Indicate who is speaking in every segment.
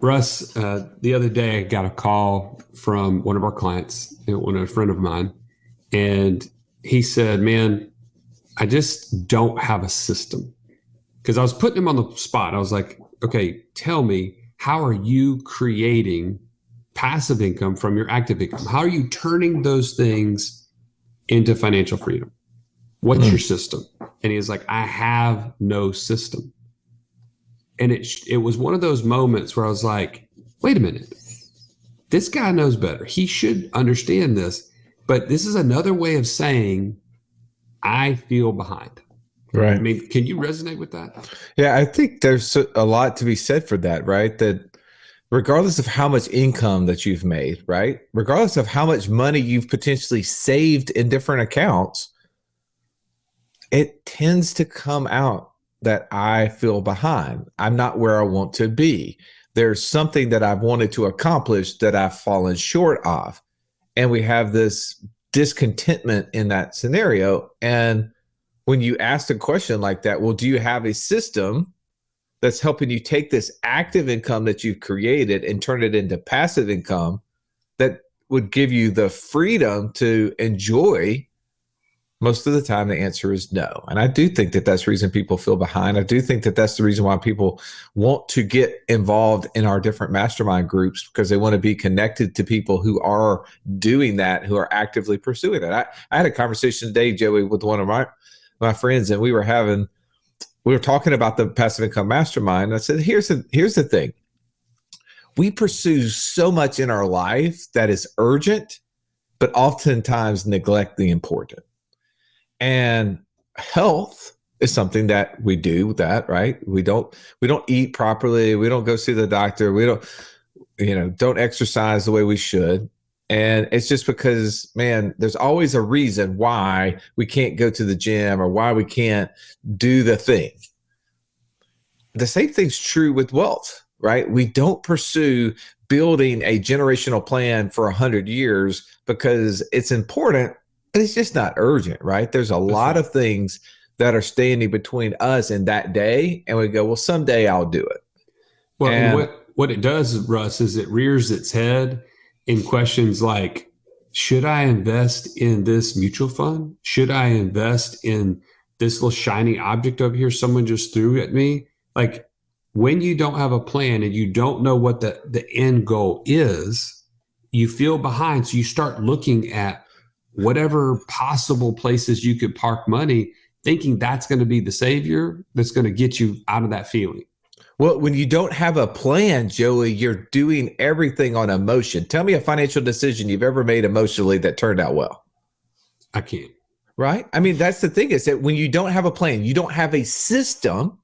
Speaker 1: Russ, the other day I got a call from one of our clients, a friend of mine, and he said, "Man, I just don't have a system." Because I was putting him on the spot. I was like, "Okay, tell me, how are you creating passive income from your active income? How are you turning those things into financial freedom? What's your system?" And he was like, "I have no system." And it was one of those moments where I was like, wait a minute, this guy knows better. He should understand this. But this is another way of saying, I feel behind. I
Speaker 2: Right.
Speaker 1: mean, can you resonate with that?
Speaker 2: Yeah, I think there's a lot to be said for that, right? That regardless of how much income that you've made, right? Regardless of how much money you've potentially saved in different accounts, it tends to come out that I feel behind. I'm not where I want to be. There's something that I've wanted to accomplish that I've fallen short of. And we have this discontentment in that scenario. And when you ask a question like that, well, do you have a system that's helping you take this active income that you've created and turn it into passive income that would give you the freedom to enjoy? Most of the time, the answer is no. And I do think that that's the reason people feel behind. I do think that that's the reason why people want to get involved in our different mastermind groups, because they want to be connected to people who are doing that, who are actively pursuing it. I had a conversation today, Joey, with one of my friends, and we were talking about the passive income mastermind. I said, here's the thing. We pursue so much in our life that is urgent, but oftentimes neglect the important. And health is something that we do with that, right? We don't eat properly. We don't go see the doctor. We don't exercise the way we should. And it's just because, man, there's always a reason why we can't go to the gym or why we can't do the thing. The same thing's true with wealth, right? We don't pursue building a generational plan for 100 years because it's important, but it's just not urgent, right? There's a lot of things that are standing between us and that day. And we go, well, someday I'll do it.
Speaker 1: Well, and what it does, Russ, is it rears its head in questions like, should I invest in this mutual fund? Should I invest in this little shiny object over here someone just threw at me? Like, when you don't have a plan and you don't know what the end goal is, you feel behind. So you start looking at whatever possible places you could park money, thinking that's going to be the savior that's going to get you out of that feeling.
Speaker 2: Well, when you don't have a plan, Joey, you're doing everything on emotion. Tell me a financial decision you've ever made emotionally that turned out well.
Speaker 1: I can't.
Speaker 2: Right? I mean, that's the thing, is that when you don't have a plan, you don't have a system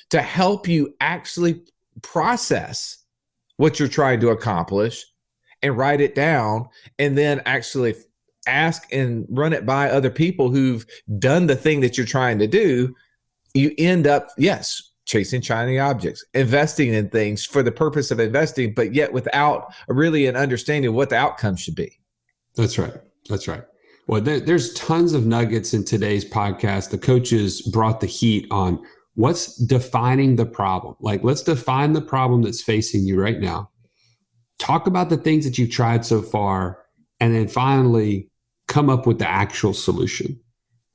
Speaker 2: to help you actually process what you're trying to accomplish and write it down, and then actually ask and run it by other people who've done the thing that you're trying to do. You end up, yes, chasing shiny objects, investing in things for the purpose of investing, but yet without really an understanding of what the outcome should be.
Speaker 1: That's right. That's right. Well, there's tons of nuggets in today's podcast. The coaches brought the heat on what's defining the problem. Like, let's define the problem that's facing you right now. Talk about the things that you've tried so far, and then finally come up with the actual solution.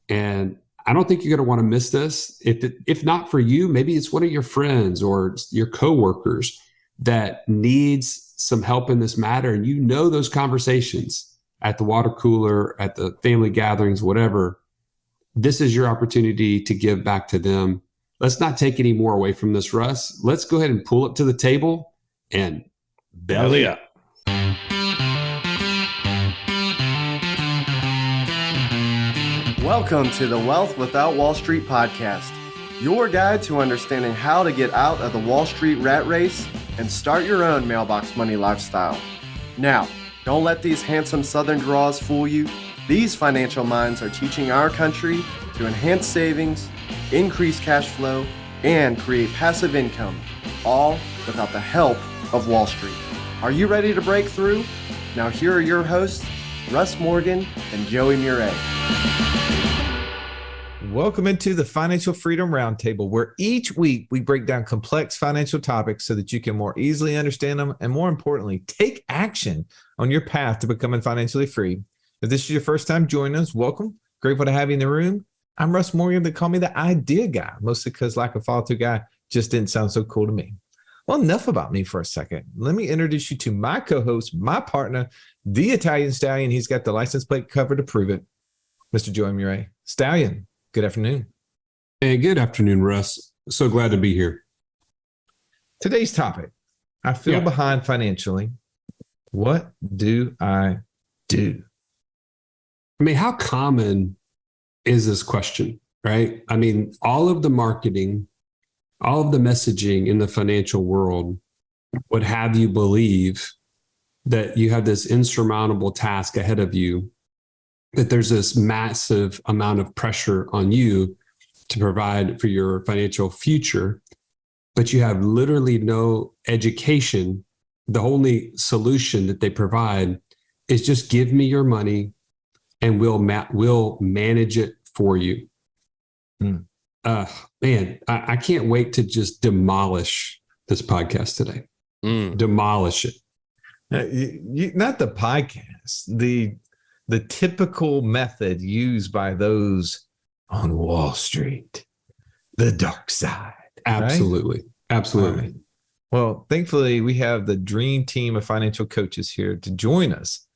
Speaker 1: And I don't think you're going to want to miss this. If not for you, maybe it's one of your friends or your coworkers that needs some help in this matter. And you know those conversations at the water cooler, at the family gatherings, whatever. This is your opportunity to give back to them. Let's not take any more away from this, Russ. Let's go ahead and pull up to the table and belly up.
Speaker 3: Welcome to the Wealth Without Wall Street podcast, your guide to understanding how to get out of the Wall Street rat race and start your own mailbox money lifestyle. Now, don't let these handsome Southern draws fool you. These financial minds are teaching our country to enhance savings, increase cash flow, and create passive income, all without the help of Wall Street. Are you ready to break through? Now here are your hosts, Russ Morgan and Joey Murray.
Speaker 2: Welcome into the Financial Freedom Roundtable, where each week we break down complex financial topics so that you can more easily understand them and, more importantly, take action on your path to becoming financially free. If this is your first time joining us, welcome. Grateful to have you in the room. I'm Russ Morgan. They call me the idea guy, mostly because lack of follow-through guy just didn't sound so cool to me. Well, enough about me for a second. Let me introduce you to my co-host, my partner, the Italian Stallion. He's got the license plate cover to prove it, Mr. Joey Murray. Stallion, good afternoon.
Speaker 1: Hey, good afternoon, Russ. So glad to be here.
Speaker 2: Today's topic, I feel behind financially. What do I do?
Speaker 1: I mean, how common is this question, right? I mean, all of the marketing, all of the messaging in the financial world would have you believe that you have this insurmountable task ahead of you, that there's this massive amount of pressure on you to provide for your financial future, but you have literally no education. The only solution that they provide is just give me your money and we'll manage it for you. Man, I can't wait to just demolish this podcast today. Demolish it.
Speaker 2: Not the podcast, the typical method used by those on Wall Street, the dark side.
Speaker 1: Absolutely.
Speaker 2: Right?
Speaker 1: Absolutely.
Speaker 2: Right. Well, thankfully, we have the dream team of financial coaches here to join us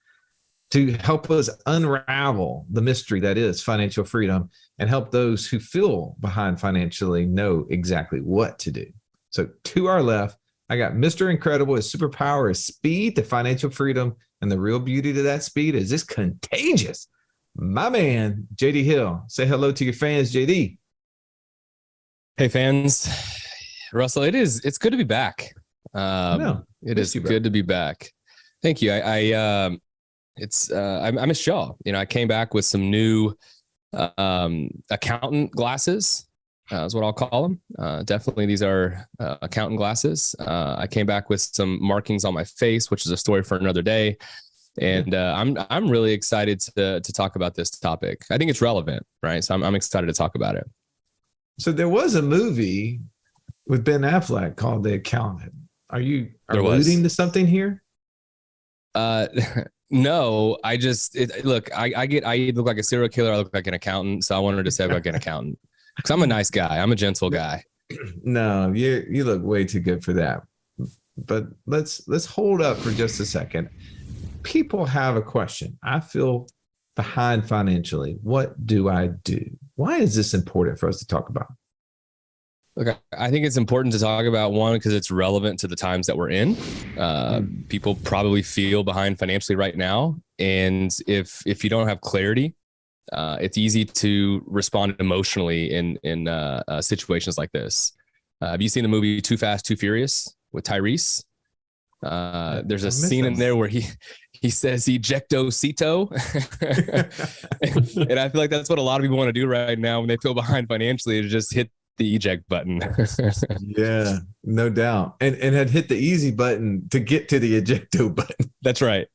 Speaker 2: to help us unravel the mystery that is financial freedom and help those who feel behind financially know exactly what to do. So to our left, I got Mr. Incredible. His superpower is speed to financial freedom. And the real beauty to that speed is it's contagious. My man, JD Hill. Say hello to your fans, JD.
Speaker 4: Hey, fans. Russell, it's good to be back. It is good to be back. Thank you. I miss y'all. You know, I came back with some new accountant glasses. Is what I'll call them. Definitely, these are accountant glasses. I came back with some markings on my face, which is a story for another day. And I'm really excited to talk about this topic. I think it's relevant, right? So I'm excited to talk about it.
Speaker 2: So there was a movie with Ben Affleck called The Accountant. Are you alluding to something here?
Speaker 4: No, I look like a serial killer. I look like an accountant. So I wanted to say like an accountant because I'm a nice guy. I'm a gentle guy.
Speaker 2: No, you look way too good for that. But let's hold up for just a second. People have a question. I feel behind financially. What do I do? Why is this important for us to talk about?
Speaker 4: Look, I think it's important to talk about, one, because it's relevant to the times that we're in. People probably feel behind financially right now. And if you don't have clarity, it's easy to respond emotionally in situations like this. Have you seen the movie Too Fast, Too Furious with Tyrese? There's a scene in there where he says ejectocito. And I feel like that's what a lot of people want to do right now when they feel behind financially, is just hit the eject button.
Speaker 2: Yeah, no doubt. And had hit the easy button to get to the ejecto button.
Speaker 4: That's right.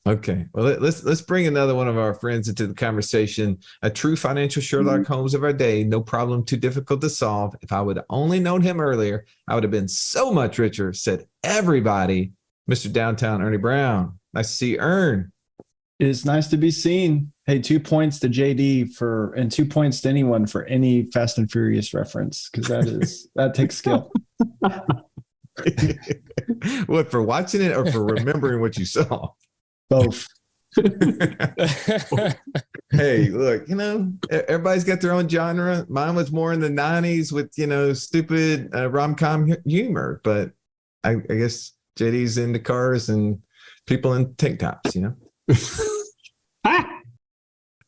Speaker 2: Okay. Well, let's bring another one of our friends into the conversation. A true financial Sherlock Holmes of our day. No problem too difficult to solve. If I would have only known him earlier, I would have been so much richer, said everybody. Mr. Downtown Ernie Brown. Nice to see you, Ern.
Speaker 5: It's nice to be seen. Hey, 2 points to JD and 2 points to anyone for any Fast and Furious reference, because that takes skill.
Speaker 2: What, for watching it or for remembering what you saw?
Speaker 5: Both.
Speaker 2: Hey, look, everybody's got their own genre. Mine was more in the 90s with, stupid rom-com humor. But I guess JD's into cars and people in tank tops,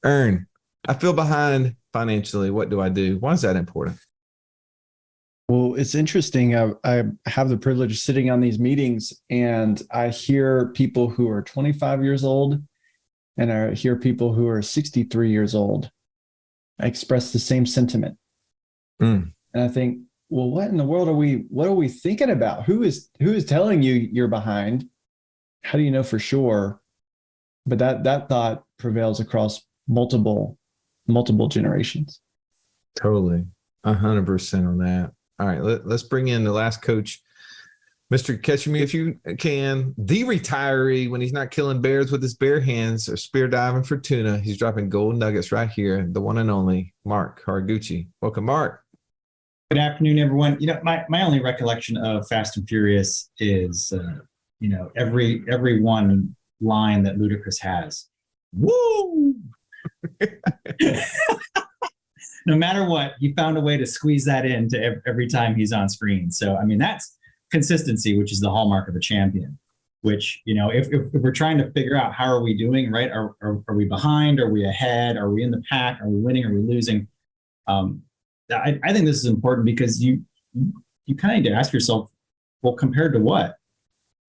Speaker 2: Ern, I feel behind financially. What do I do? Why is that important?
Speaker 5: Well, it's interesting. I have the privilege of sitting on these meetings, and I hear people who are 25 years old, and I hear people who are 63 years old. I express the same sentiment. And I think, well, what in the world are we thinking about? Who is telling you you're behind? How do you know for sure? But that thought prevails across multiple multiple generations.
Speaker 2: Totally. 100% on that. All right. Let's bring in the last coach, Mr. Catch Me If You Can, the retiree when he's not killing bears with his bare hands or spear diving for tuna. He's dropping gold nuggets right here. The one and only Mark Haraguchi. Welcome, Mark.
Speaker 6: Good afternoon, everyone. My only recollection of Fast and Furious is, every one line that Ludacris has. Woo! No matter what, he found a way to squeeze that into every time he's on screen. So, that's consistency, which is the hallmark of a champion. Which, if we're trying to figure out how are we doing, right? Are we behind? Are we ahead? Are we in the pack? Are we winning? Are we losing? I think this is important because you kind of need to ask yourself, well, compared to what?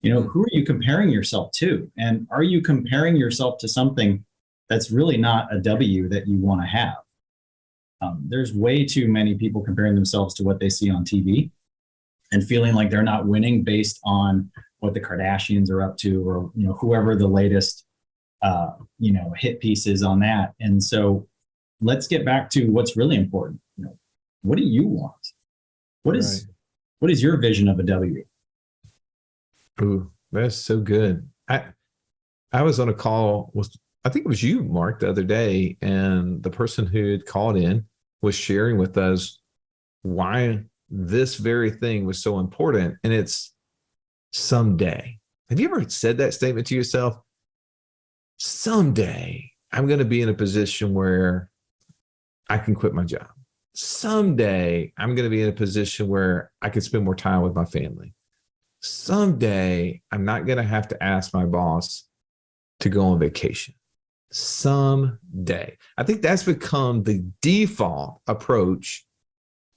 Speaker 6: Who are you comparing yourself to? And are you comparing yourself to something that's really not a W that you want to have? There's way too many people comparing themselves to what they see on TV and feeling like they're not winning based on what the Kardashians are up to, or whoever the latest hit piece is on that. And so let's get back to what's really important. What do you want? What is your vision of a W?
Speaker 2: Ooh, that's so good. I was on a call with, I think it was you, Mark, the other day, and the person who had called in was sharing with us why this very thing was so important. And it's someday. Have you ever said that statement to yourself? Someday I'm going to be in a position where I can quit my job. Someday I'm going to be in a position where I can spend more time with my family. Someday I'm not going to have to ask my boss to go on vacation. Someday. I think that's become the default approach,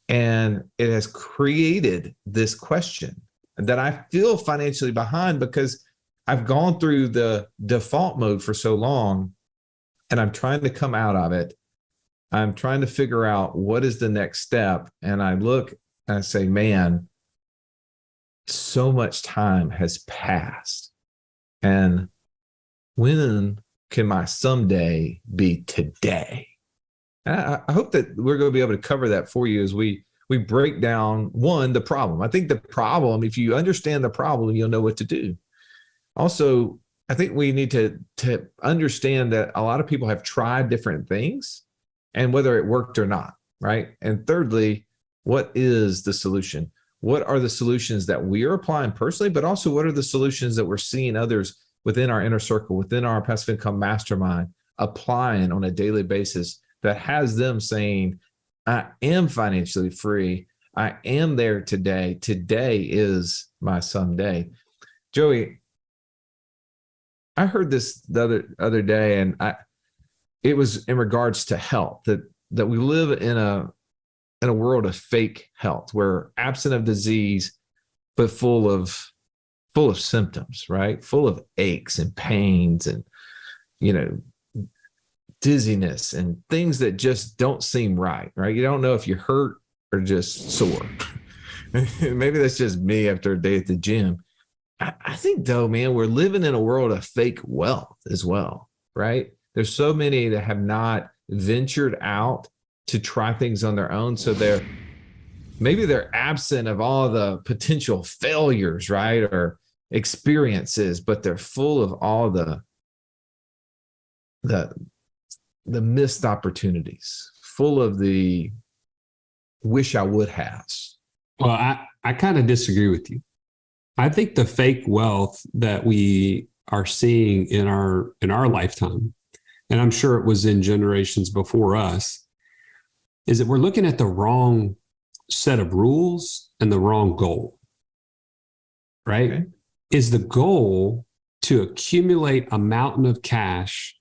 Speaker 2: and it has created this question that I feel financially behind because I've gone through the default mode for so long, and I'm trying to come out of it. I'm trying to figure out what is the next step. And I look and I say, man, so much time has passed. And when can my someday be today? And I hope that we're going to be able to cover that for you as we break down, one, the problem. I think the problem, if you understand the problem, you'll know what to do. Also, I think we need to understand that a lot of people have tried different things and whether it worked or not, right? And thirdly, what is the solution? What are the solutions that we are applying personally, but also what are the solutions that we're seeing others within our inner circle, within our passive income mastermind, applying on a daily basis that has them saying, I am financially free. I am there today. Today is my someday. Joey, I heard this the other day, and it was in regards to health, that we live in a world of fake health. We're absent of disease, but full of symptoms, right? Full of aches and pains and, dizziness and things that just don't seem right? You don't know if you're hurt or just sore. Maybe that's just me after a day at the gym. I think though, man, we're living in a world of fake wealth as well, right? There's so many that have not ventured out to try things on their own. So they're absent of all the potential failures, right? Or experiences, but they're full of all the missed opportunities, full of the wish I would have.
Speaker 1: Well, I kind of disagree with you. I think the fake wealth that we are seeing in our lifetime, and I'm sure it was in generations before us, is that we're looking at the wrong set of rules and the wrong goal, right? Okay. Is the goal to accumulate a mountain of cash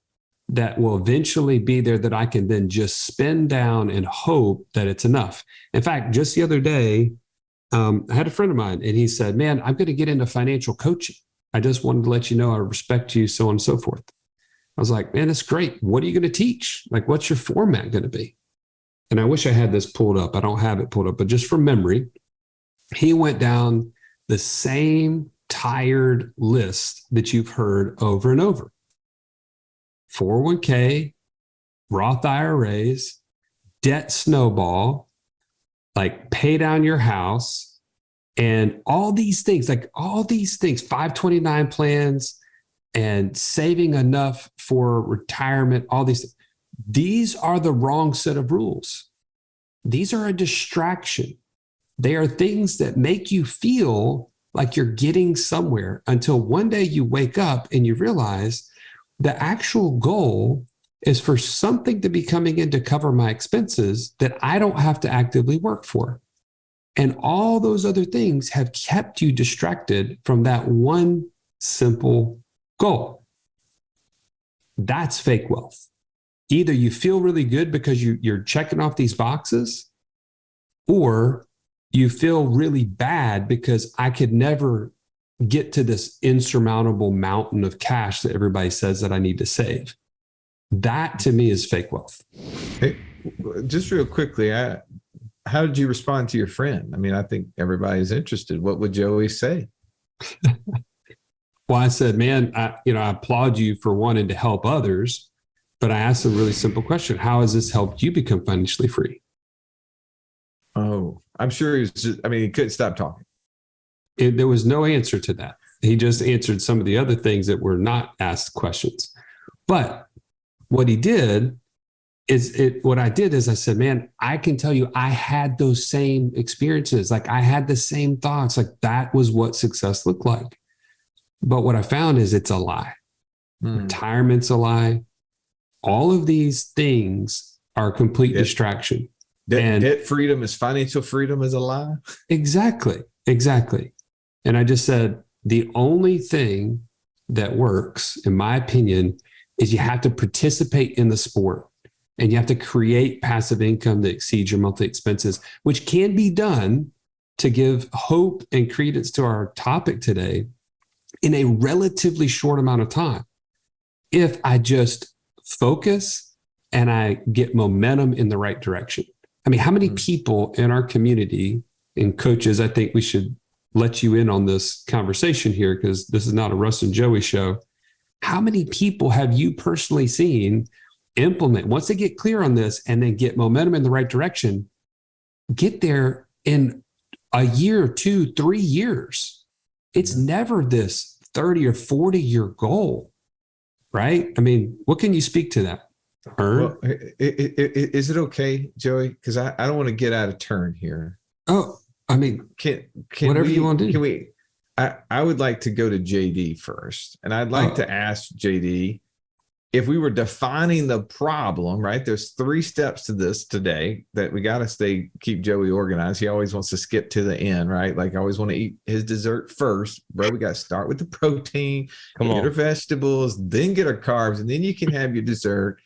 Speaker 1: that will eventually be there that I can then just spend down and hope that it's enough? In fact, just the other day, I had a friend of mine and he said, man, I'm going to get into financial coaching. I just wanted to let you know I respect you, so on and so forth. I was like, man, that's great. What are you going to teach? Like, what's your format going to be? And I wish I had this pulled up. I don't have it pulled up, but just from memory, he went down the same tired list that you've heard over and over. 401k, Roth IRAs, debt snowball, like pay down your house, and all these things, 529 plans and saving enough for retirement, all these are the wrong set of rules. These are a distraction. They are things that make you feel like you're getting somewhere until one day you wake up and you realize the actual goal is for something to be coming in to cover my expenses that I don't have to actively work for. And all those other things have kept you distracted from that one simple goal. That's fake wealth. Either you feel really good because you're checking off these boxes, or you feel really bad because I could never get to this insurmountable mountain of cash that everybody says that I need to save. That to me is fake wealth.
Speaker 2: Hey, just real quickly, how did you respond to your friend? I mean, I think everybody's interested. What would Joey say?
Speaker 1: Well, I said, man, I applaud you for wanting to help others, but I asked a really simple question. How has this helped you become financially free?
Speaker 2: Oh, I'm sure he couldn't stop talking.
Speaker 1: There was no answer to that. He just answered some of the other things that were not asked questions. But what I did is I said, man, I can tell you I had those same experiences. Like I had the same thoughts. Like that was what success looked like. But what I found is it's a lie. Retirement's a lie. All of these things are complete distraction.
Speaker 2: Debt freedom is financial freedom is a lie. Exactly.
Speaker 1: And I just said, the only thing that works, in my opinion, is you have to participate in the sport and you have to create passive income that exceeds your monthly expenses, which can be done, to give hope and credence to our topic today, in a relatively short amount of time. If I just focus and I get momentum in the right direction. I mean, how many people in our community, and coaches, I think we should let you in on this conversation here, because this is not a Russ and Joey show. How many people have you personally seen implement, once they get clear on this and then get momentum in the right direction, get there in a year, 2, 3 years? It's never this 30 or 40 year goal, right? I mean, what can you speak to that?
Speaker 2: Well, is it okay, Joey? Because I don't want to get out of turn here.
Speaker 1: Oh, I mean, can whatever you want to do.
Speaker 2: Can we? I would like to go to JD first, and I'd like to ask JD if we were defining the problem. Right, there's 3 steps to this today that we got to keep Joey organized. He always wants to skip to the end, right? Like I always want to eat his dessert first, bro. We got to start with the protein, get our vegetables, then get our carbs, and then you can have your dessert.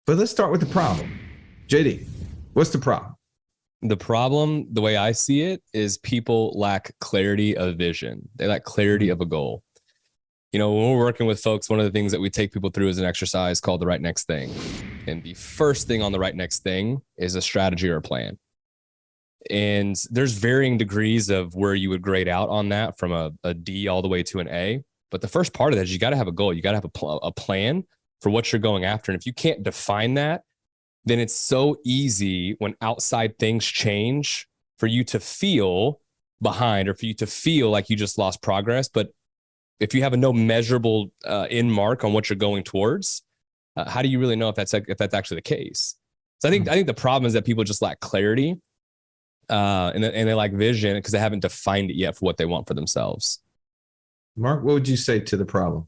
Speaker 2: But let's start with the problem. JD, what's the problem?
Speaker 4: The problem, the way I see it, is people lack clarity of vision. They lack clarity of a goal. When we're working with folks, one of the things that we take people through is an exercise called the right next thing. And the first thing on the right next thing is a strategy or a plan. And there's varying degrees of where you would grade out on that, from a D all the way to an A. But the first part of that is you got to have a goal. You got to have a plan for what you're going after. And if you can't define that, then it's so easy when outside things change for you to feel behind, or for you to feel like you just lost progress. But if you have no measurable end mark on what you're going towards, how do you really know if that's actually the case? So I think the problem is that people just lack clarity, and they lack vision because they haven't defined it yet for what they want for themselves.
Speaker 2: Mark, what would you say to the problem?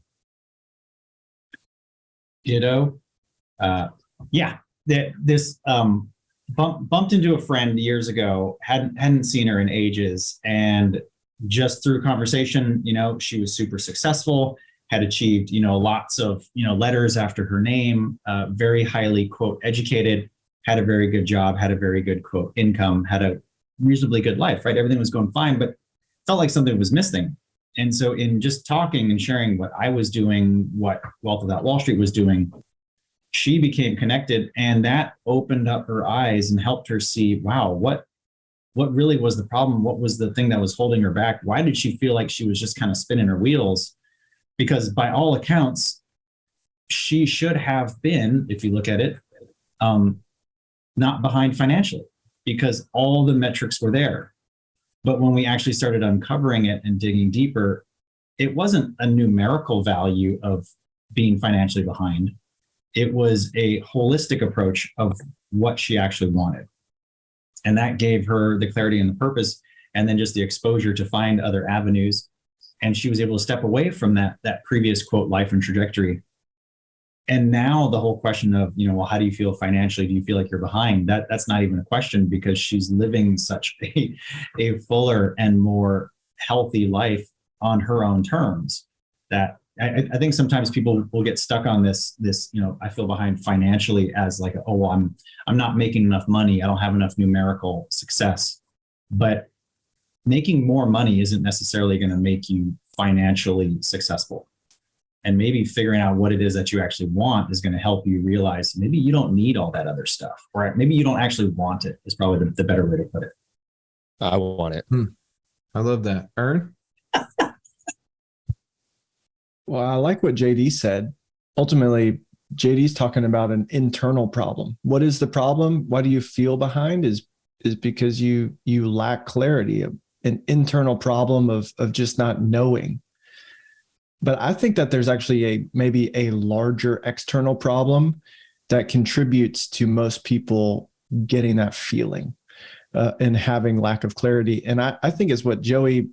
Speaker 6: This bumped into a friend years ago, hadn't seen her in ages, and just through conversation, she was super successful, had achieved, lots of, letters after her name, very highly, quote, educated, had a very good job, had a very good, quote, income, had a reasonably good life, right? Everything was going fine, but felt like something was missing. And so in just talking and sharing what I was doing, what Wealth Without Wall Street was doing, she became connected, and that opened up her eyes and helped her see, wow, what really was the problem? What was the thing that was holding her back? Why did she feel like she was just kind of spinning her wheels? Because by all accounts, she should have been, if you look at it, not behind financially, because all the metrics were there. But when we actually started uncovering it and digging deeper, it wasn't a numerical value of being financially behind. It was a holistic approach of what she actually wanted. And that gave her the clarity and the purpose, and then just the exposure to find other avenues. And she was able to step away from that previous quote, life and trajectory. And now the whole question of, well, how do you feel financially? Do you feel like you're behind? That's not even a question, because she's living such a fuller and more healthy life on her own terms, that I think sometimes people will get stuck on this, I feel behind financially as like, oh, well, I'm not making enough money. I don't have enough numerical success. But making more money isn't necessarily going to make you financially successful. And maybe figuring out what it is that you actually want is going to help you realize maybe you don't need all that other stuff, or maybe you don't actually want it, is probably the better way to put it.
Speaker 4: I want it.
Speaker 2: I love that. Ern?
Speaker 5: Well, I like what JD said. Ultimately, JD's talking about an internal problem. What is the problem? Why do you feel behind? Is because you lack clarity, an internal problem of just not knowing. But I think that there's actually maybe a larger external problem that contributes to most people getting that feeling and having lack of clarity. And I think it's what Joey,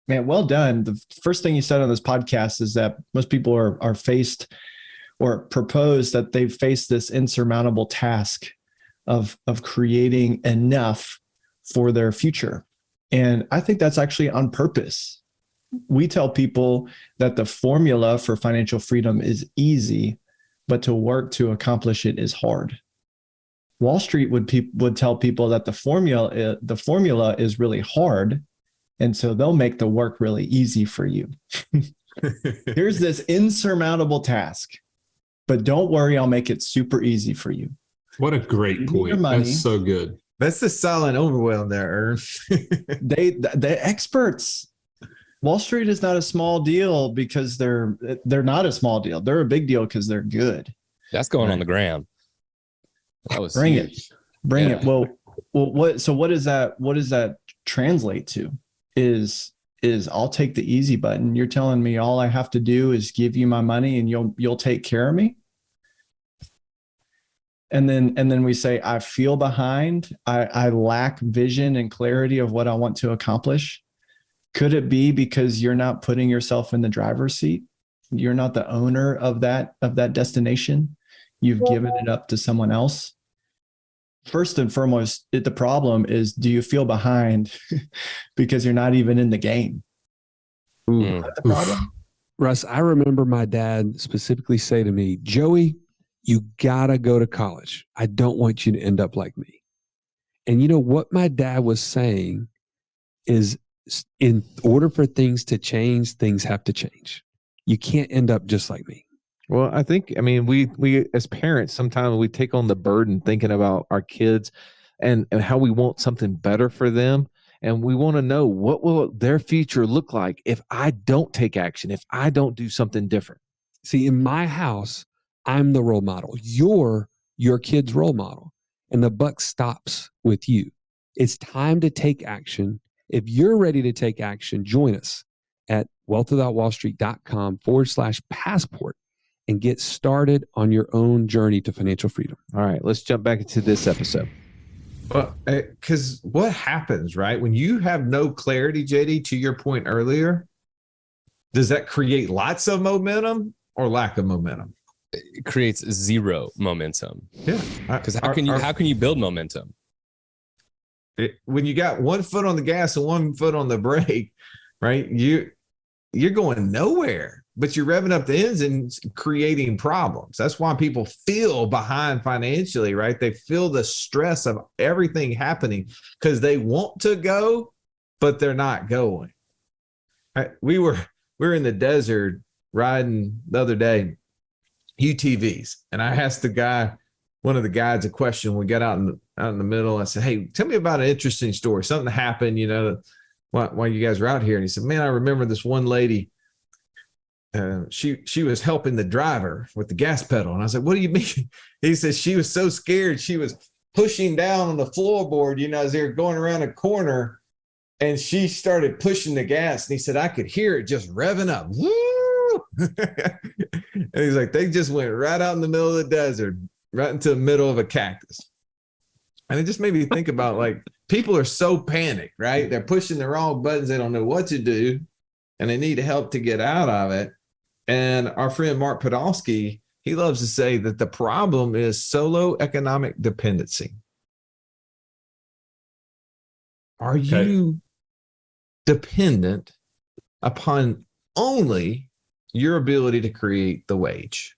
Speaker 5: man, well done. The first thing you said on this podcast is that most people are faced or propose that they've faced this insurmountable task of creating enough for their future. And I think that's actually on purpose. We tell people that the formula for financial freedom is easy, but to work to accomplish it is hard. Wall Street would tell people that the formula is really hard, and so they'll make the work really easy for you. Here's this insurmountable task, but don't worry, I'll make it super easy for you.
Speaker 1: What a great point. That's so good.
Speaker 2: That's the silent overwhelm there, Ern.
Speaker 5: The experts. Wall Street is not a small deal because they're not a small deal. They're a big deal because they're good.
Speaker 4: That's going on the gram. That was
Speaker 5: Bring
Speaker 4: huge.
Speaker 5: it. Well, what does that translate to? Is I'll take the easy button. You're telling me all I have to do is give you my money and you'll take care of me? And then we say, I feel behind. I lack vision and clarity of what I want to accomplish. Could it be because you're not putting yourself in the driver's seat? You're not the owner of that destination. You've given it up to someone else. First and foremost, the problem is, do you feel behind because you're not even in the game?
Speaker 1: Ooh.
Speaker 5: That's the problem.
Speaker 1: Russ, I remember my dad specifically say to me, Joey, you gotta go to college. I don't want you to end up like me. And you know what my dad was saying is, in order for things to change, things have to change. You can't end up just like me.
Speaker 2: Well, I mean, we as parents, sometimes we take on the burden thinking about our kids and how we want something better for them. And we want to know, what will their future look like if I don't take action, if I don't do something different?
Speaker 1: See, in my house, I'm the role model. You're your kid's role model. And the buck stops with you. It's time to take action. If you're ready to take action, join us at wealthwithoutwallstreet.com/passport and get started on your own journey to financial freedom.
Speaker 2: All right, let's jump back into this episode. Well, because what happens, right? When you have no clarity, JD, to your point earlier, does that create lots of momentum or lack of momentum?
Speaker 4: It creates zero momentum.
Speaker 2: Yeah.
Speaker 4: Because how can you build momentum?
Speaker 2: When you got one foot on the gas and one foot on the brake, right? You're going nowhere, but you're revving up the engine, creating problems. That's why people feel behind financially, right? They feel the stress of everything happening because they want to go, but they're not going. Right? We were in the desert riding the other day, UTVs, and I asked one of the guides, a question. We got out in the middle. I said, "Hey, tell me about an interesting story. Something happened, while you guys were out here." And he said, "Man, I remember this one lady. she was helping the driver with the gas pedal. And I was like, what do you mean? He says she was so scared. She was pushing down on the floorboard, as they were going around a corner, and she started pushing the gas. And he said, I could hear it just revving up. Woo! And he's like, they just went right out in the middle of the desert, right into the middle of a cactus. And it just made me think about, like, people are so panicked, right? They're pushing the wrong buttons. They don't know what to do, and they need help to get out of it. And our friend Mark Podolsky, he loves to say that the problem is solo economic dependency. Are you dependent upon only your ability to create the wage?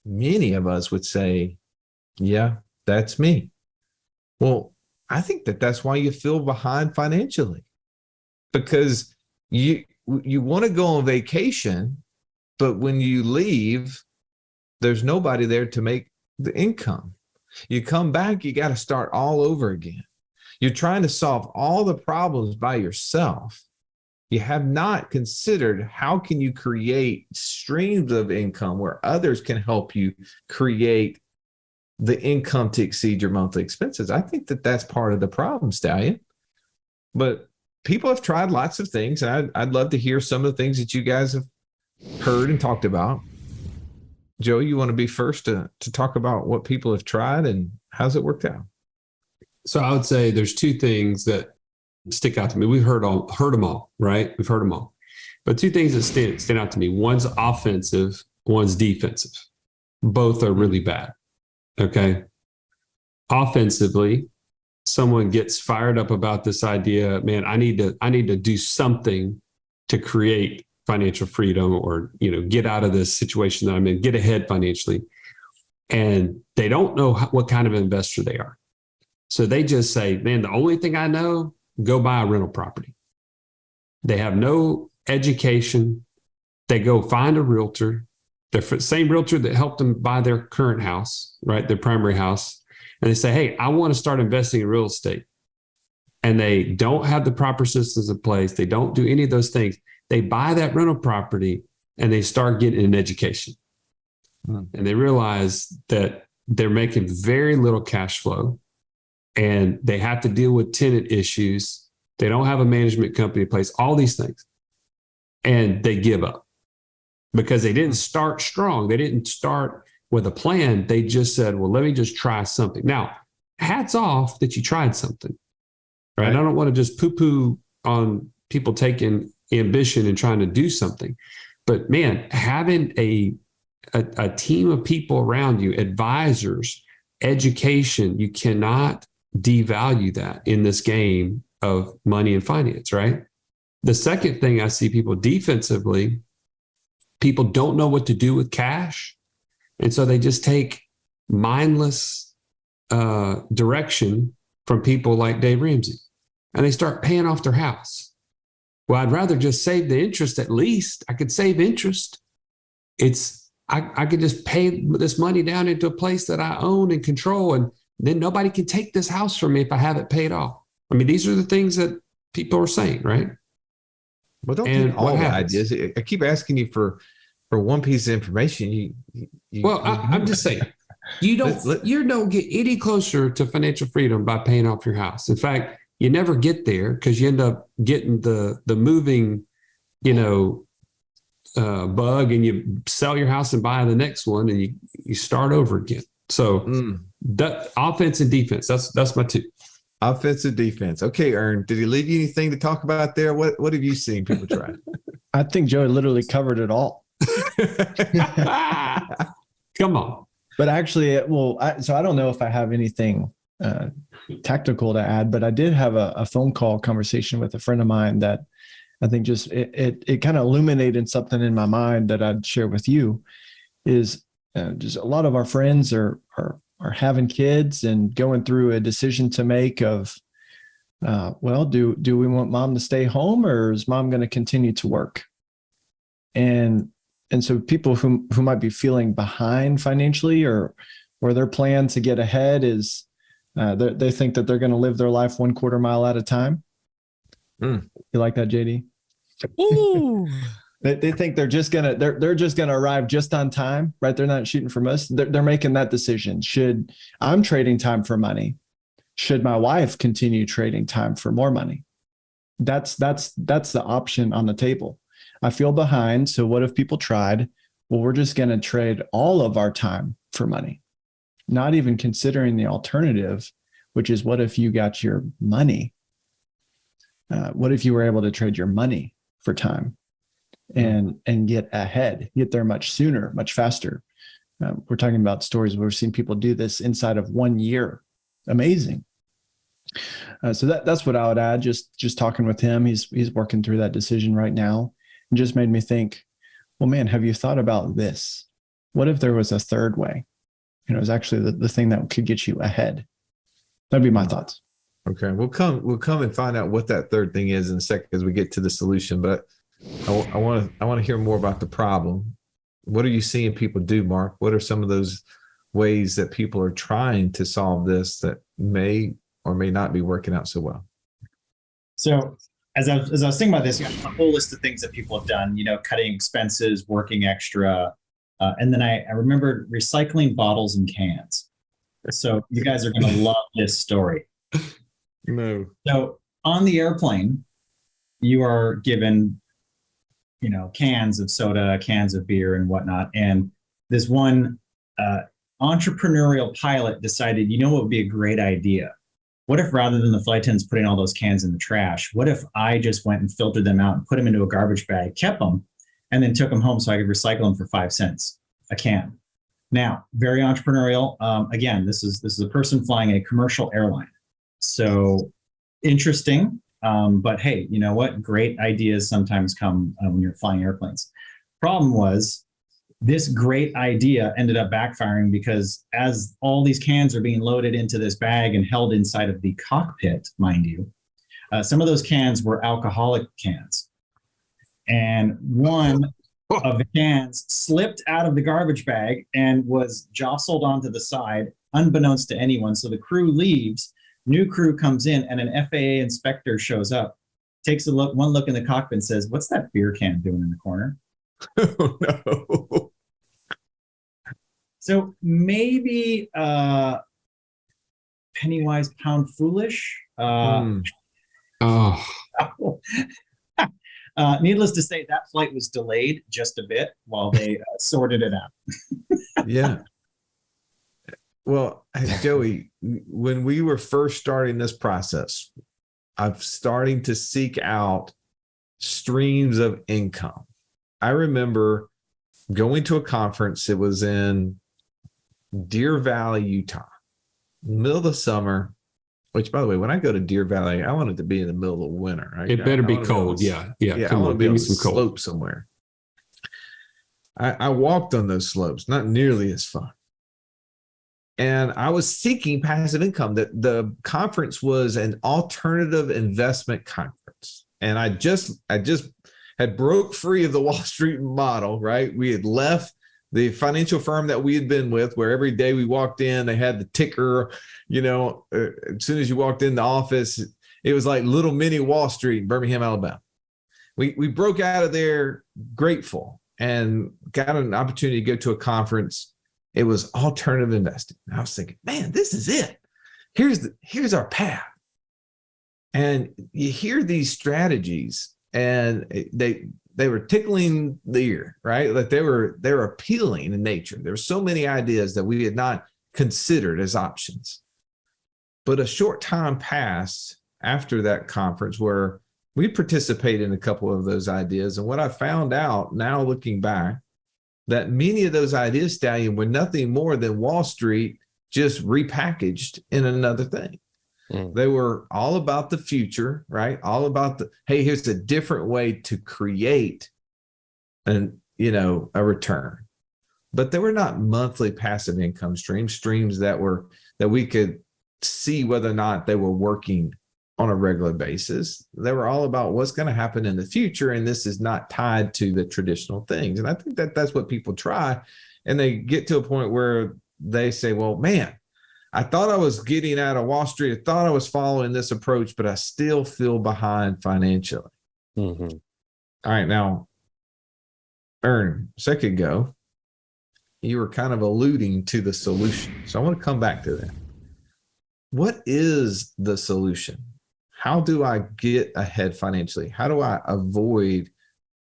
Speaker 2: Many of us would say, yeah, that's me. Well, I think that's why you feel behind financially, because you want to go on vacation, but when you leave, there's nobody there to make the income. You come back, you got to start all over again. You're trying to solve all the problems by yourself. You have not considered how can you create streams of income where others can help you create the income to exceed your monthly expenses. I think that's part of the problem, Stallion. But people have tried lots of things, and I'd love to hear some of the things that you guys have heard and talked about. Joe, you want to be first to talk about what people have tried and how's it worked out?
Speaker 1: So I would say there's two things that stick out to me. We've heard them all, right? We've heard them all. But two things that stand out to me. One's offensive, one's defensive. Both are really bad. Okay. Offensively, someone gets fired up about this idea, man, I need to do something to create financial freedom, or, get out of this situation that I'm in, get ahead financially. And they don't know what kind of investor they are. So they just say, man, the only thing I know, go buy a rental property. They have no education. They go find a realtor, the same realtor that helped them buy their current house, right? Their primary house. And they say, hey, I want to start investing in real estate. And they don't have the proper systems in place. They don't do any of those things. They buy that rental property and they start getting an education. And they realize that they're making very little cash flow, and they have to deal with tenant issues. They don't have a management company in place, all these things. And they give up because they didn't start strong. They didn't start with a plan. They just said, well, let me just try something. Now, hats off that you tried something, right? I don't want to just poo-poo on people taking ambition and trying to do something. But man, having a team of people around you, advisors, education, you cannot devalue that in this game of money and finance, right? The second thing I see people defensively, people don't know what to do with cash. And so they just take mindless direction from people like Dave Ramsey, and they start paying off their house. Well, I'd rather just save the interest. At least I could save interest. I could just pay this money down into a place that I own and control, and then nobody can take this house from me if I have it paid off. I mean, these are the things that people are saying, right?
Speaker 2: Well, don't take all the ideas. I keep asking you for one piece of information.
Speaker 1: I'm just saying, you don't get any closer to financial freedom by paying off your house. In fact, you never get there because you end up getting the moving, bug, and you sell your house and buy the next one, and you start over again. So that offense and defense, that's my two.
Speaker 2: Offense and defense. Okay, Ern, did he leave you anything to talk about there? What have you seen people try?
Speaker 5: I think Joey literally covered it all.
Speaker 1: Come on.
Speaker 5: But actually, so I don't know if I have anything tactical to add, but I did have a phone call conversation with a friend of mine that I think just it kind of illuminated something in my mind that I'd share with you. Is just a lot of our friends are having kids and going through a decision to make of, do we want mom to stay home, or is mom going to continue to work? And so people who might be feeling behind financially, or their plan to get ahead is they think that they're going to live their life 1/4 mile at a time. You like that, JD?
Speaker 4: Ooh.
Speaker 5: They think they're just gonna arrive just on time, right? They're not shooting for most. They're making that decision. Should I'm trading time for money? Should my wife continue trading time for more money? That's the option on the table. I feel behind. So what if people tried? Well, we're just going to trade all of our time for money, not even considering the alternative, which is what if you got your money? What if you were able to trade your money for time and get ahead, get there much sooner, much faster? We're talking about stories where we've seen people do this inside of 1 year. Amazing. So that's what I would add. Just talking with him, he's working through that decision right now, and just made me think, well, man, have you thought about this? What if there was a third way? It was actually the thing that could get you ahead. That'd be my thoughts.
Speaker 2: Okay, we'll come and find out what that third thing is in a second as we get to the solution. But I want to hear more about the problem. What are you seeing people do, Mark? What are some of those ways that people are trying to solve this that may or may not be working out so well?
Speaker 6: So as I was thinking about this, a whole list of things that people have done, cutting expenses, working extra. And then I remembered recycling bottles and cans. So you guys are going to love this story.
Speaker 2: No.
Speaker 6: So on the airplane, you are given, cans of soda, cans of beer and whatnot. And this one entrepreneurial pilot decided, what would be a great idea? What if rather than the flight attendants putting all those cans in the trash, what if I just went and filtered them out and put them into a garbage bag, kept them, and then took them home so I could recycle them for 5 cents a can? Now, very entrepreneurial. Again, this is a person flying a commercial airline. So interesting. But hey, you know what? Great ideas sometimes come when you're flying airplanes. Problem was, this great idea ended up backfiring because as all these cans are being loaded into this bag and held inside of the cockpit, mind you, some of those cans were alcoholic cans. And one of the cans slipped out of the garbage bag and was jostled onto the side, unbeknownst to anyone. So the crew leaves, new crew comes in, and an FAA inspector shows up, takes one look in the cockpit and says, "What's that beer can doing in the corner?"
Speaker 2: Oh, no.
Speaker 6: So maybe penny wise, pound foolish. Needless to say, that flight was delayed just a bit while they sorted it out.
Speaker 2: Yeah. Well, Joey, when we were first starting this process, I'm starting to seek out streams of income. I remember going to a conference. It was in Deer Valley, Utah, middle of the summer, which, by the way, when I go to Deer Valley, I want it to be in the middle of winter. Right?
Speaker 1: It better be cold. Yeah.
Speaker 2: I want to be on some slope somewhere. I walked on those slopes, not nearly as fun. And I was seeking passive income. The conference was an alternative investment conference. And I just had broke free of the Wall Street model, right? We had left the financial firm that we had been with, where every day we walked in, they had the ticker, as soon as you walked in the office, it was like little mini Wall Street in Birmingham, Alabama. We broke out of there grateful and got an opportunity to go to a conference. It was alternative investing. I was thinking, man, this is it. Here's our path. And you hear these strategies, and they were tickling the ear, right? Like they were appealing in nature. There were so many ideas that we had not considered as options. But a short time passed after that conference where we participated in a couple of those ideas. And what I found out now, looking back, that many of those ideas, Stallion, were nothing more than Wall Street just repackaged in another thing. They were all about the future, right? All about hey, here's a different way to create a return. But they were not monthly passive income streams that we could see whether or not they were working on a regular basis. They were all about what's going to happen in the future, and this is not tied to the traditional things. And I think that's what people try, and they get to a point where they say, well, man, I thought I was getting out of Wall Street. I thought I was following this approach, but I still feel behind financially. Mm-hmm. All right. Now, Ern, a second ago, you were kind of alluding to the solution. So I want to come back to that. What is the solution? How do I get ahead financially? How do I avoid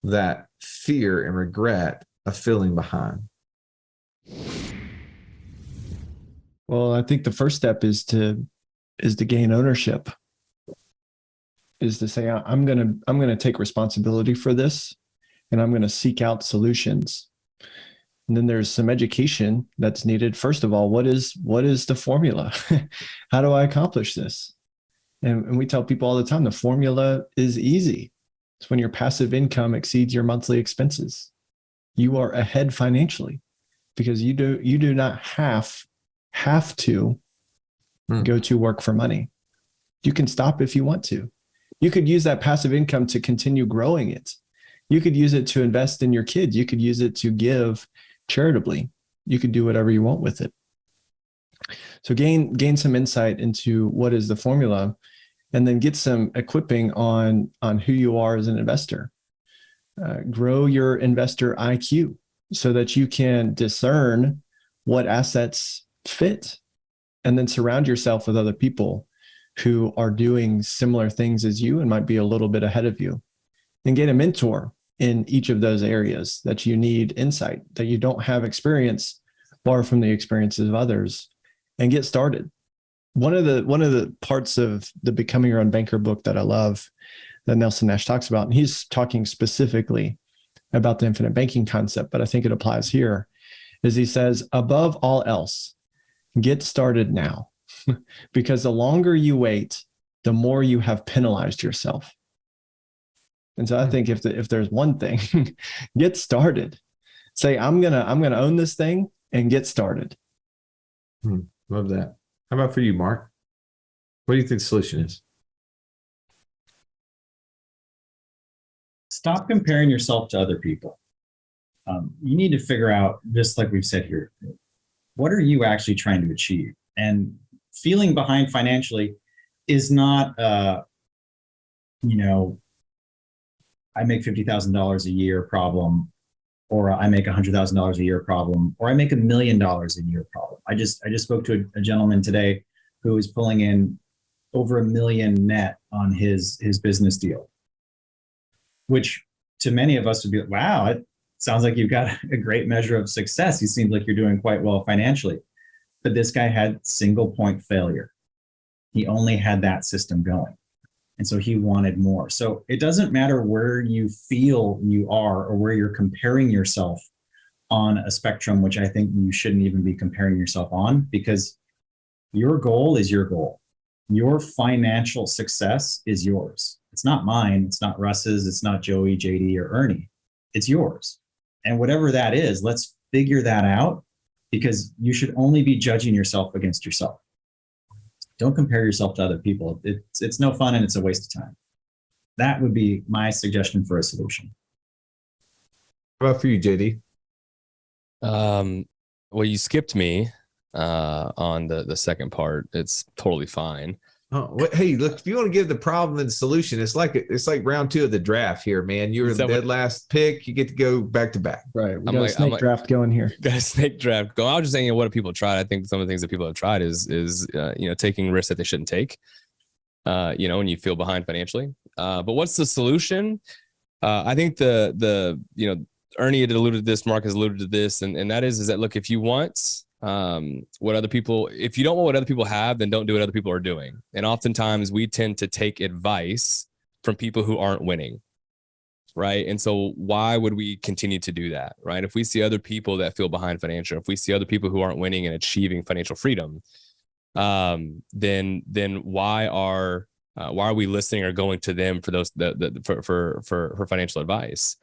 Speaker 2: that fear and regret of feeling behind?
Speaker 5: Well, I think the first step is to gain ownership. Is to say, I'm gonna take responsibility for this, and I'm gonna seek out solutions. And then there's some education that's needed. First of all, what is the formula? How do I accomplish this? And we tell people all the time, the formula is easy. It's when your passive income exceeds your monthly expenses. You are ahead financially because you do not have to go to work for money. You can stop if you want to. You could use that passive income to continue growing it. You could use it to invest in your kids. You could use it to give charitably. You could do whatever you want with it. So gain some insight into what is the formula, and then get some equipping on who you are as an investor. Grow your investor IQ so that you can discern what assets fit, and then surround yourself with other people who are doing similar things as you and might be a little bit ahead of you. And get a mentor in each of those areas that you need insight, that you don't have experience, borrow from the experiences of others, and get started. One of the parts of the Becoming Your Own Banker book that I love, that Nelson Nash talks about, and he's talking specifically about the infinite banking concept, but I think it applies here, is he says, above all else, get started now. Because the longer you wait, the more you have penalized yourself. And so I think if there's one thing, get started. Say, I'm gonna own this thing and get started.
Speaker 2: Love that. How about for you, Mark? What do you think the solution is?
Speaker 6: Stop comparing yourself to other people. You need to figure out, just like we've said here, what are you actually trying to achieve? And feeling behind financially is not, I make $50,000 a year problem, or I make $100,000 a year problem, or I make $1 million a year problem. I just spoke to a gentleman today who is pulling in over $1 million net on his business deal, which to many of us would be like, wow, it sounds like you've got a great measure of success. You seem like you're doing quite well financially. But this guy had single point failure. He only had that system going. And so he wanted more. So it doesn't matter where you feel you are or where you're comparing yourself on a spectrum, which I think you shouldn't even be comparing yourself on, because your goal is your goal. Your financial success is yours. It's not mine. It's not Russ's. It's not Joey, JD, or Ernie. It's yours. And whatever that is, let's figure that out, because you should only be judging yourself against yourself. Don't compare yourself to other people. It's no fun and it's a waste of time. That would be my suggestion for a solution.
Speaker 2: How about for you, JD?
Speaker 4: Well, you skipped me on the second part. It's totally fine.
Speaker 2: Oh, hey, look, if you want to give the problem and the solution, it's like round 2 of the draft here, man. You're the dead last pick. You get to go back to back.
Speaker 5: Right. We got a snake draft going here.
Speaker 4: Got a snake draft going. I was just saying, what have people tried? I think some of the things that people have tried is taking risks that they shouldn't take. When you feel behind financially. But what's the solution? I think the Ernie had alluded to this, Mark has alluded to this, and that is that, look, if you want if you don't want what other people have, then don't do what other people are doing. And oftentimes we tend to take advice from people who aren't winning. Right. And so why would we continue to do that? Right. If we see other people that feel behind financially, if we see other people who aren't winning and achieving financial freedom, then why are we listening or going to them for those for financial advice?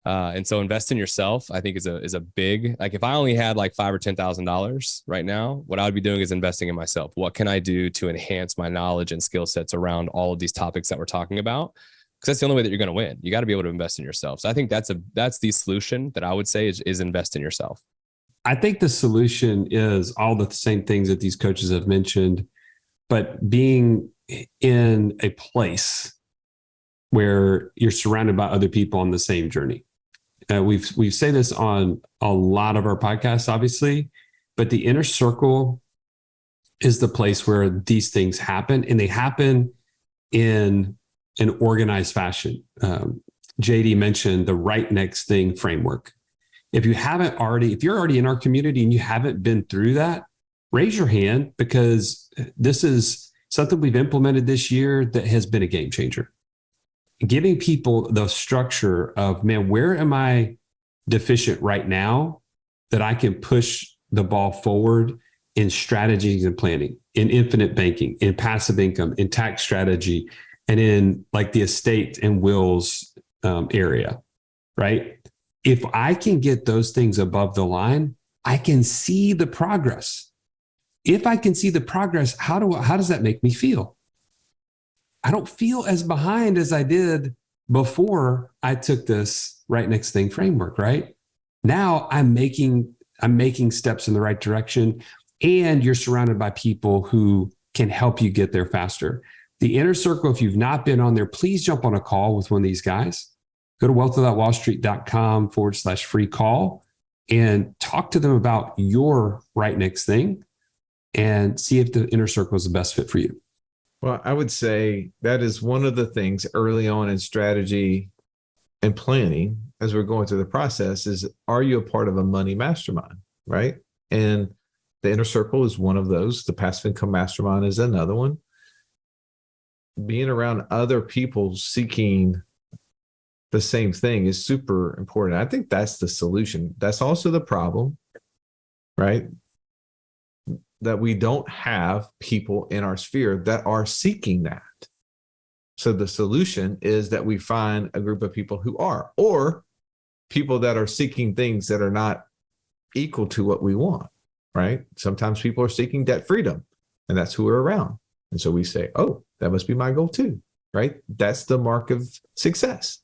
Speaker 4: And so invest in yourself, I think is a big, like, if I only had like $5,000 or $10,000 right now, what I would be doing is investing in myself. What can I do to enhance my knowledge and skill sets around all of these topics that we're talking about? Because that's the only way that you're going to win. You got to be able to invest in yourself. So I think that's the solution that I would say is invest in yourself.
Speaker 1: I think the solution is all the same things that these coaches have mentioned, but being in a place where you're surrounded by other people on the same journey. We say this on a lot of our podcasts, obviously, but the inner circle is the place where these things happen, and they happen in an organized fashion. JD mentioned the right next thing framework. If you're already in our community and you haven't been through that, raise your hand, because this is something we've implemented this year that has been a game changer. Giving people the structure of, man, where am I deficient right now that I can push the ball forward in strategies and planning, in infinite banking, in passive income, in tax strategy, and in like the estate and wills area, right? If I can get those things above the line, I can see the progress. If I can see the progress, how does that make me feel? I don't feel as behind as I did before I took this right next thing framework, right? Now I'm making steps in the right direction, and you're surrounded by people who can help you get there faster. The inner circle, if you've not been on there, please jump on a call with one of these guys. Go to wealthwithoutwallstreet.com/free call and talk to them about your right next thing and see if the inner circle is the best fit for you.
Speaker 2: Well, I would say that is one of the things early on in strategy and planning as we're going through the process is, are you a part of a money mastermind, right? And the inner circle is one of those. The passive income mastermind is another one. Being around other people seeking the same thing is super important. I think that's the solution. That's also the problem, right? That we don't have people in our sphere that are seeking that. So the solution is that we find a group of people who are, or people that are seeking things that are not equal to what we want, right? Sometimes people are seeking debt freedom, and that's who we're around. And so we say, oh, that must be my goal too, right? That's the mark of success.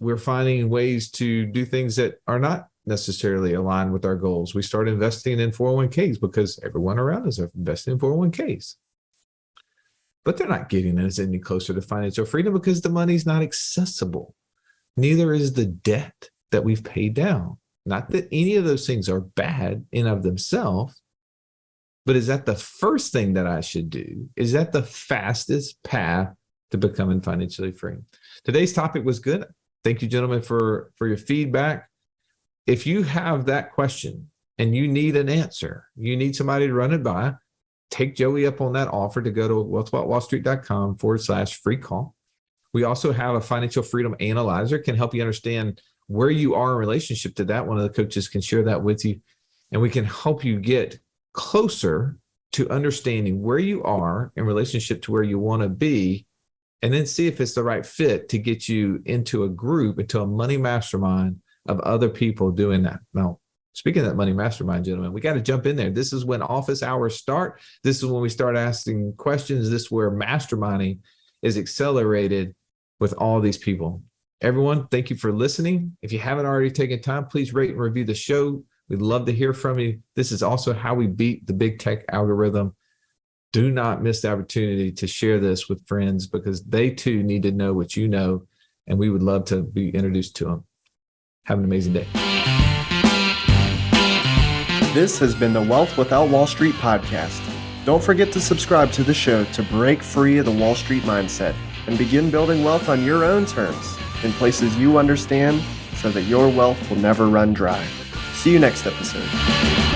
Speaker 2: We're finding ways to do things that are not necessarily aligned with our goals. We start investing in 401ks because everyone around us are investing in 401ks. But they're not getting us any closer to financial freedom because the money's not accessible. Neither is the debt that we've paid down. Not that any of those things are bad in of themselves, but is that the first thing that I should do? Is that the fastest path to becoming financially free? Today's topic was good. Thank you, gentlemen, for your feedback. If you have that question and you need an answer, you need somebody to run it by, take Joey up on that offer to go to wealthwithoutwallstreet.com/free call. We also have a financial freedom analyzer, can help you understand where you are in relationship to that. One of the coaches can share that with you, and we can help you get closer to understanding where you are in relationship to where you want to be, and then see if it's the right fit to get you into a group, into a money mastermind of other people doing that. Now, speaking of that money mastermind, gentlemen, we got to jump in there. This is when office hours start. This is when we start asking questions. This is where masterminding is accelerated with all these people. Everyone, thank you for listening. If you haven't already taken time, please rate and review the show. We'd love to hear from you. This is also how we beat the big tech algorithm. Do not miss the opportunity to share this with friends because they too need to know what you know, and we would love to be introduced to them. Have an amazing day.
Speaker 3: This has been the Wealth Without Wall Street podcast. Don't forget to subscribe to the show to break free of the Wall Street mindset and begin building wealth on your own terms in places you understand so that your wealth will never run dry. See you next episode.